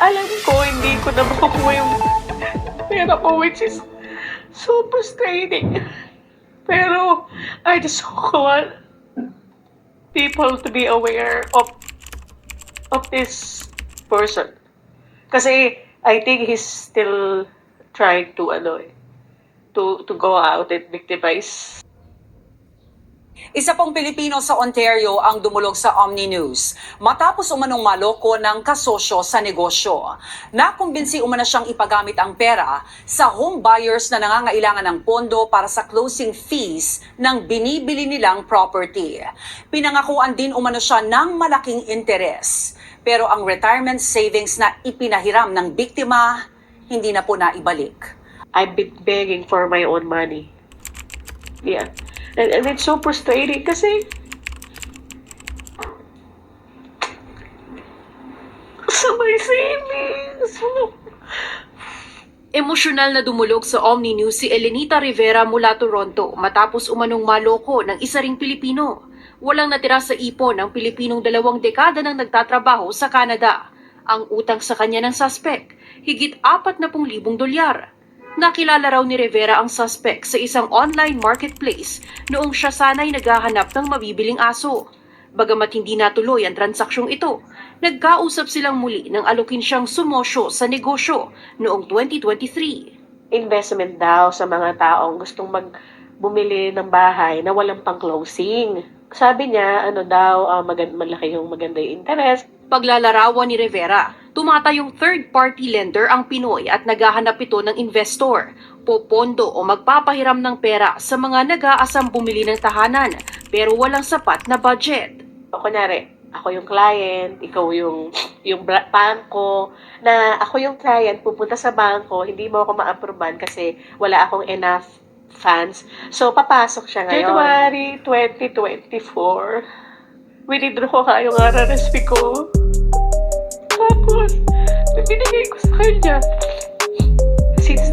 alam ko hindi ko na makukuha yung pera ko, which is so frustrating. Pero I just want people to be aware of this person. Kasi I think he's still trying to to go out and victimize. Isa pong Pilipino sa Ontario ang dumulog sa Omni News matapos umanong maloko ng kasosyo sa negosyo. Nakumbinsi umano siyang ipagamit ang pera sa home buyers na nangangailangan ng pondo para sa closing fees ng binibili nilang property. Pinangakuan din umano siya ng malaking interes. Pero ang retirement savings na ipinahiram ng biktima, hindi na po naibalik. I've been begging for my own money. Yeah. And it's so frustrating kasi sa may savings. Emosyonal na dumulog sa Omni News si Elenita Rivera mula Toronto matapos umanong maloko ng isa ring Pilipino. Walang natira sa ipon ng Pilipinong 2 dekada nang nagtatrabaho sa Canada. Ang utang sa kanya ng suspect, higit 40,000 dolyar. Nakilala raw ni Rivera ang suspect sa isang online marketplace noong siya sana'y naghahanap ng mabibiling aso. Bagamat hindi natuloy ang transaksyong ito, nagkausap silang muli nang alukin siyang sumosyo sa negosyo noong 2023. Investment daw sa mga taong gustong bumili ng bahay na walang pang-closing. Sabi niya, malaki yung maganda yung interest. Paglalarawan ni Rivera, tumatayong third-party lender ang Pinoy at naghahanap ito ng investor, popondo o magpapahiram ng pera sa mga nag-aasang bumili ng tahanan pero walang sapat na budget. Kunyari, ako yung client, ikaw yung bangko, na ako yung client, pupunta sa bangko, hindi mo ako ma-approvean kasi wala akong enough funds. So, papasok siya ngayon. January 2024, withdraw ko nga yung RRSP ko. Tapos, binigay ko sa kanya. Since